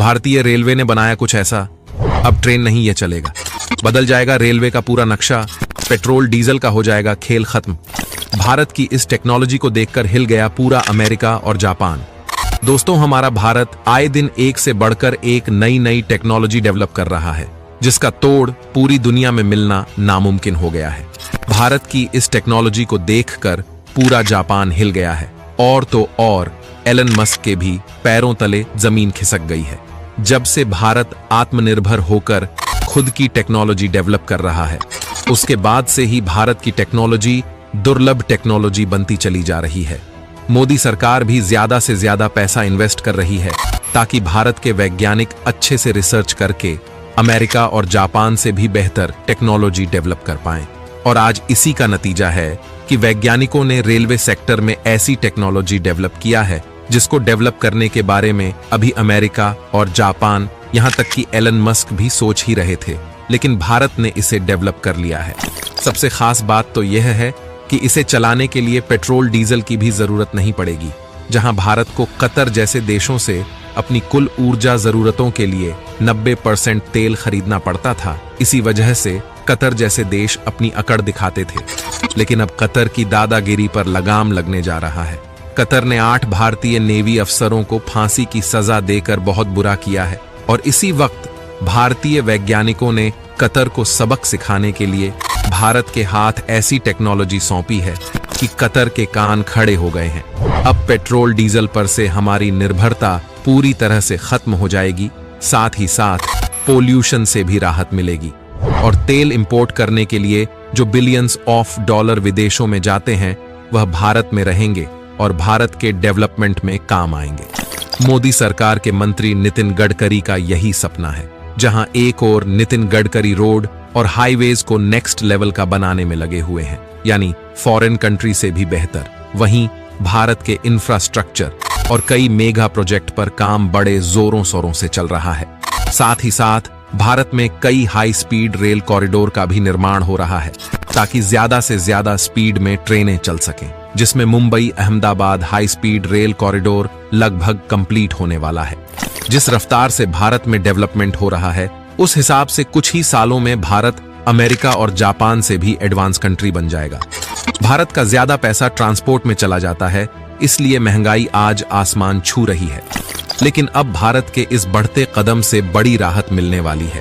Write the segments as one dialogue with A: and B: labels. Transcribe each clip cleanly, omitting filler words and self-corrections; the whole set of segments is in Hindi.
A: भारतीय रेलवे ने बनाया कुछ ऐसा, अब ट्रेन नहीं ये चलेगा, बदल जाएगा रेलवे का पूरा नक्शा, पेट्रोल डीजल का हो जाएगा खेल खत्म। भारत की इस टेक्नोलॉजी को देखकर हिल गया पूरा अमेरिका और जापान। दोस्तों, हमारा भारत आए दिन एक से बढ़कर एक नई नई टेक्नोलॉजी डेवलप कर रहा है, जिसका तोड़ पूरी दुनिया में मिलना नामुमकिन हो गया है। भारत की इस टेक्नोलॉजी को देखकर पूरा जापान हिल गया है, और तो और एलन मस्क के भी पैरों तले जमीन खिसक गई है। जब से भारत आत्मनिर्भर होकर खुद की टेक्नोलॉजी डेवलप कर रहा है, उसके बाद से ही भारत की टेक्नोलॉजी दुर्लभ टेक्नोलॉजी बनती चली जा रही है। मोदी सरकार भी ज्यादा से ज्यादा पैसा इन्वेस्ट कर रही है ताकि भारत के वैज्ञानिक अच्छे से रिसर्च करके अमेरिका और जापान से भी बेहतर टेक्नोलॉजी डेवलप कर पाएं। और आज इसी का नतीजा है कि वैज्ञानिकों ने रेलवे सेक्टर में ऐसी टेक्नोलॉजी डेवलप किया है जिसको डेवलप करने के बारे में अभी अमेरिका और जापान, यहां तक कि एलन मस्क भी सोच ही रहे थे, लेकिन भारत ने इसे डेवलप कर लिया है। सबसे खास बात तो यह है कि इसे चलाने के लिए पेट्रोल डीजल की भी जरूरत नहीं पड़ेगी। जहां भारत को कतर जैसे देशों से अपनी कुल ऊर्जा जरूरतों के लिए 90% तेल खरीदना पड़ता था, इसी वजह से कतर जैसे देश अपनी अकड़ दिखाते थे। लेकिन अब कतर की दादागिरी पर लगाम लगने जा रहा है। कतर ने 8 भारतीय नेवी अफसरों को फांसी की सजा देकर बहुत बुरा किया है, और इसी वक्त भारतीय वैज्ञानिकों ने कतर को सबक सिखाने के लिए भारत के हाथ ऐसी टेक्नोलॉजी सौंपी है कि कतर के कान खड़े हो गए हैं। अब पेट्रोल डीजल पर से हमारी निर्भरता पूरी तरह से खत्म हो जाएगी, साथ ही साथ पोल्यूशन से भी राहत मिलेगी। और तेल इंपोर्ट करने के लिए जो बिलियंस ऑफ डॉलर विदेशों में जाते हैं, वह भारत में रहेंगे और भारत के डेवलपमेंट में काम आएंगे। मोदी सरकार के मंत्री नितिन गडकरी का यही सपना है। जहां एक और नितिन गडकरी रोड और हाईवेज को नेक्स्ट लेवल का बनाने में लगे हुए हैं, यानी फॉरेन कंट्री से भी बेहतर, वहीं भारत के इंफ्रास्ट्रक्चर और कई मेगा प्रोजेक्ट पर काम बड़े जोरों शोरों से चल रहा है। साथ ही साथ भारत में कई हाई स्पीड रेल कॉरिडोर का भी निर्माण हो रहा है, ताकि ज्यादा से ज्यादा स्पीड में ट्रेनें चल सकें, जिसमें Mumbai Ahmedabad high speed rail corridor लगभग कंप्लीट होने वाला है। जिस रफ्तार से भारत में डेवलपमेंट हो रहा है, उस हिसाब से कुछ ही सालों में भारत अमेरिका और जापान से भी एडवांस कंट्री बन जाएगा। भारत का ज्यादा पैसा ट्रांसपोर्ट में चला जाता है, इसलिए महंगाई आज आसमान छू रही है। लेकिन अब भारत के इस बढ़ते कदम से बड़ी राहत मिलने वाली है।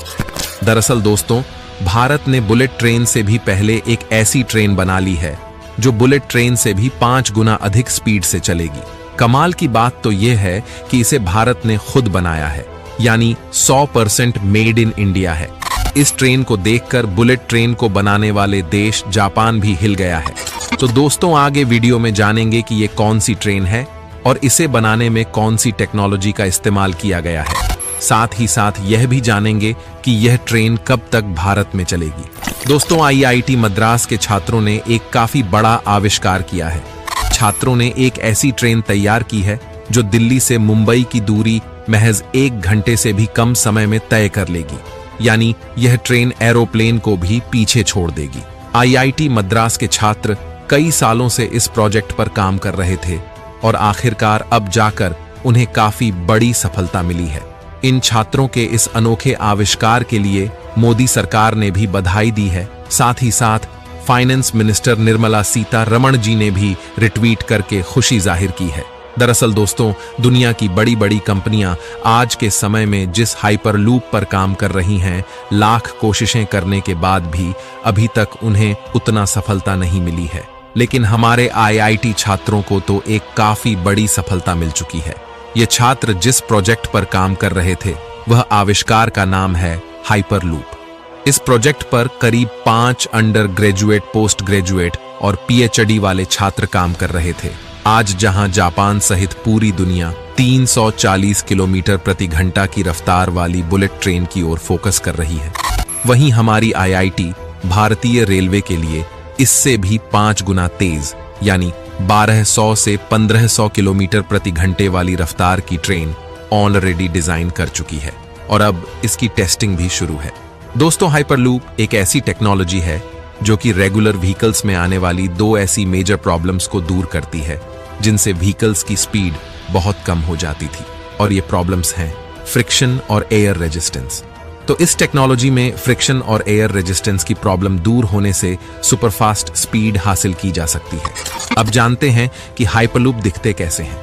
A: दरअसल दोस्तों, भारत ने बुलेट ट्रेन से भी पहले एक ऐसी ट्रेन बना ली है जो बुलेट ट्रेन से भी 5 गुना अधिक स्पीड से चलेगी। कमाल की बात तो यह है कि इसे भारत ने खुद बनाया है, यानी 100% मेड इन इंडिया है। इस ट्रेन को देखकर बुलेट ट्रेन को बनाने वाले देश जापान भी हिल गया है। तो दोस्तों, आगे वीडियो में जानेंगे कि ये कौन सी ट्रेन है और इसे बनाने में कौन सी टेक्नोलॉजी का इस्तेमाल किया गया है। साथ ही साथ यह भी जानेंगे कि यह ट्रेन कब तक भारत में चलेगी। दोस्तों, आईआईटी मद्रास के छात्रों ने एक काफी बड़ा आविष्कार किया है। छात्रों ने एक ऐसी ट्रेन तैयार की है जो दिल्ली से मुंबई की दूरी महज 1 घंटे से भी कम समय में तय कर लेगी, यानी यह ट्रेन एरोप्लेन को भी पीछे छोड़ देगी। आईआईटी मद्रास के छात्र कई सालों से इस प्रोजेक्ट पर काम कर रहे थे और आखिरकार अब जाकर उन्हें काफी बड़ी सफलता मिली है। इन छात्रों के इस अनोखे आविष्कार के लिए मोदी सरकार ने भी बधाई दी है। साथ ही साथ फाइनेंस मिनिस्टर निर्मला सीतारमण जी ने भी रिट्वीट करके खुशी जाहिर की है। दरअसल दोस्तों, दुनिया की बड़ी बड़ी कंपनियां आज के समय में जिस हाइपरलूप पर काम कर रही हैं, लाख कोशिशें करने के बाद भी अभी तक उन्हें उतना सफलता नहीं मिली है। लेकिन हमारे आईआईटी छात्रों को तो एक काफी बड़ी सफलता मिल चुकी है। ये छात्र जिस प्रोजेक्ट पर काम कर रहे थे, वह आविष्कार का नाम है हाइपरलूप। इस प्रोजेक्ट पर करीब 5 अंडर ग्रेजुएट, पोस्ट ग्रेजुएट और पीएचडी वाले छात्र काम कर रहे थे। आज जहां जापान सहित पूरी दुनिया 340 किलोमीटर प्रति घंटा की रफ्तार वाली बुलेट ट्रेन की ओर फोकस कर रही है, वहीं हमारी आईआईटी भारतीय रेलवे के लिए इससे भी 5 गुना तेज, यानी 1200 से 1500 किलोमीटर प्रति घंटे वाली रफ्तार की ट्रेन ऑलरेडी डिजाइन कर चुकी है और अब इसकी टेस्टिंग भी शुरू है। दोस्तों, हाइपरलूप एक ऐसी टेक्नोलॉजी है जो कि रेगुलर व्हीकल्स में आने वाली 2 ऐसी मेजर प्रॉब्लम्स को दूर करती है जिनसे व्हीकल्स की स्पीड बहुत कम हो जाती थी। और ये प्रॉब्लम्स हैं फ्रिक्शन और एयर रेजिस्टेंस। तो इस टेक्नोलॉजी में फ्रिक्शन और एयर रेजिस्टेंस की प्रॉब्लम दूर होने से सुपरफास्ट स्पीड हासिल की जा सकती है। अब जानते हैं कि हाइपरलूप दिखते कैसे हैं।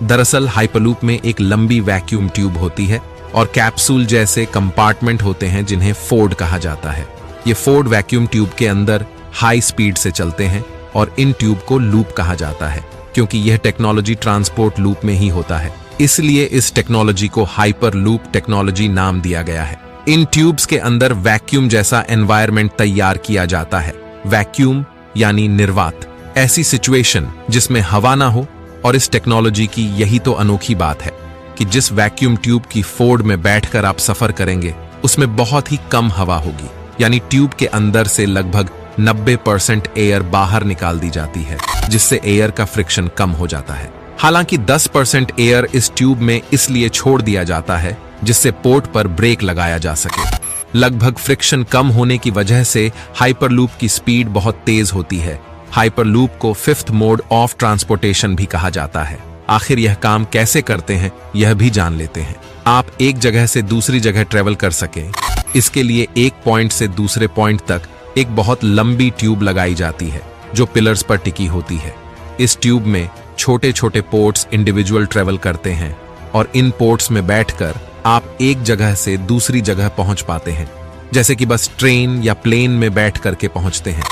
A: दरअसल हाइपरलूप में एक लंबी वैक्यूम ट्यूब होती है और कैप्सूल जैसे कंपार्टमेंट होते हैं जिन्हें फोर्ड कहा जाता है। ये फोर्ड वैक्यूम ट्यूब के अंदर हाई स्पीड से चलते हैं और इन ट्यूब को लूप कहा जाता है क्योंकि यह टेक्नोलॉजी ट्रांसपोर्ट लूप में ही होता है, इसलिए इस टेक्नोलॉजी को हाइपर लूप टेक्नोलॉजी नाम दिया गया है। इन ट्यूब्स के अंदर वैक्यूम जैसा एनवायरनमेंट तैयार किया जाता है। वैक्यूम यानी निर्वात, ऐसी सिचुएशन जिसमें हवा ना हो। और इस टेक्नोलॉजी की यही तो अनोखी बात है कि जिस वैक्यूम ट्यूब की फोर्ड में बैठकर आप सफर करेंगे उसमें बहुत ही कम हवा होगी, यानी ट्यूब के अंदर से लगभग 90% एयर बाहर निकाल दी जाती है, जिससे एयर का फ्रिक्शन कम हो जाता है। हालांकि 10% एयर इस ट्यूब में इसलिए छोड़ दिया जाता है जिससे पोर्ट पर ब्रेक लगाया जा सके। लगभग फ्रिक्शन कम होने की वजह से हाइपरलूप की स्पीड बहुत तेज होती है। हाइपरलूप को फिफ्थ मोड ऑफ ट्रांसपोर्टेशन भी कहा जाता है। आखिर यह काम कैसे करते हैं यह भी जान लेते हैं। आप एक जगह से दूसरी जगह ट्रेवल कर सकें, इसके लिए एक पॉइंट से दूसरे पॉइंट तक एक बहुत लंबी ट्यूब लगाई जाती है जो पिलर्स पर टिकी होती है। इस ट्यूब में छोटे छोटे पोर्ट्स इंडिविजुअल ट्रेवल करते हैं और इन पोर्ट्स में बैठकर आप एक जगह से दूसरी जगह पहुंच पाते हैं, जैसे कि बस ट्रेन या प्लेन में बैठ करके पहुंचते हैं।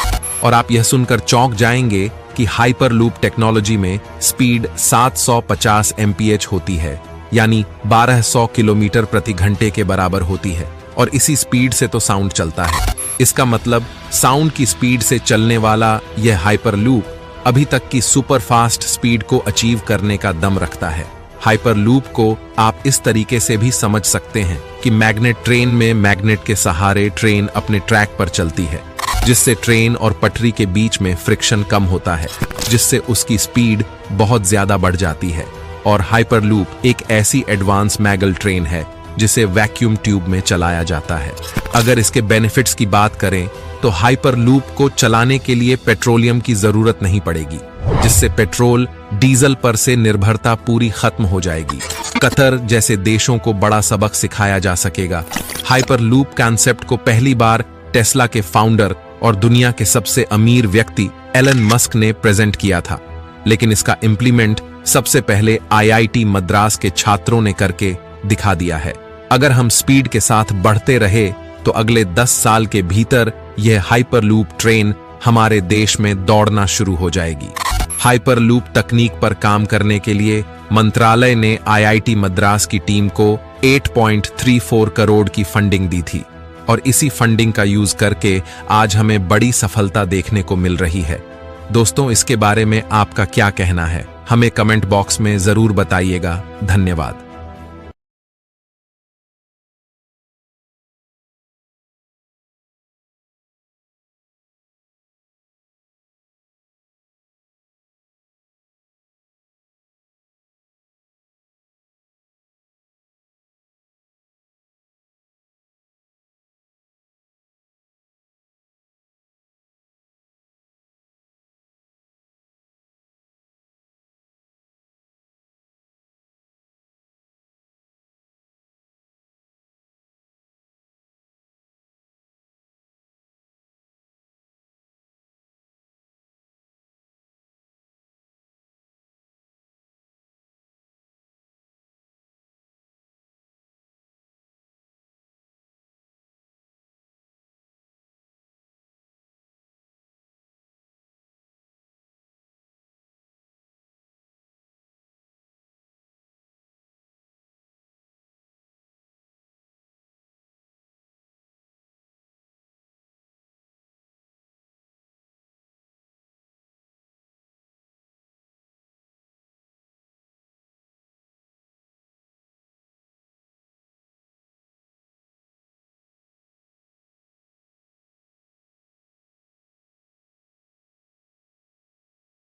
A: और आप यह सुनकर चौंक जाएंगे कि हाइपरलूप टेक्नोलॉजी में स्पीड 750 mph होती है, यानी 1200 किलोमीटर प्रति घंटे के बराबर होती है। और इसी स्पीड से तो साउंड चलता है। इसका मतलब साउंड की स्पीड से चलने वाला यह हाइपरलूप अभी तक की सुपर फास्ट स्पीड को अचीव करने का दम रखता है। हाइपरलूप को आप इस तरीके से भी समझ सकते हैं कि मैग्नेट ट्रेन में मैग्नेट के सहारे ट्रेन अपने ट्रैक पर चलती है, जिससे ट्रेन और पटरी के बीच में फ्रिक्शन कम होता है, जिससे उसकी स्पीड बहुत ज्यादा बढ़ जाती है। और हाइपरलूप एक ऐसी एडवांस मैगल ट्रेन है जिसे वैक्यूम ट्यूब में चलाया जाता है। अगर इसके बेनिफिट्स की बात करें तो हाइपरलूप को चलाने के लिए पेट्रोलियम की जरूरत नहीं पड़ेगी, जिससे पेट्रोल डीजल पर से निर्भरता पूरी खत्म हो जाएगी। कतर जैसे देशों को बड़ा सबक सिखाया जा सकेगा। हाइपरलूप कॉन्सेप्ट को पहली बार टेस्ला के फाउंडर और दुनिया के सबसे अमीर व्यक्ति एलन मस्क ने प्रेजेंट किया था, लेकिन इसका इम्प्लीमेंट सबसे पहले IIT मद्रास के छात्रों ने करके दिखा दिया है। अगर हम स्पीड के साथ बढ़ते रहे तो अगले 10 साल के भीतर यह हाइपरलूप ट्रेन हमारे देश में दौड़ना शुरू हो जाएगी। हाइपरलूप तकनीक पर काम करने के लिए मंत्रालय ने IIT मद्रास की टीम को 8.34 करोड़ की फंडिंग दी थी और इसी फंडिंग का यूज करके आज हमें बड़ी सफलता देखने को मिल रही है। दोस्तों, इसके बारे में आपका क्या कहना है? हमें कमेंट बॉक्स में जरूर बताइएगा। धन्यवाद।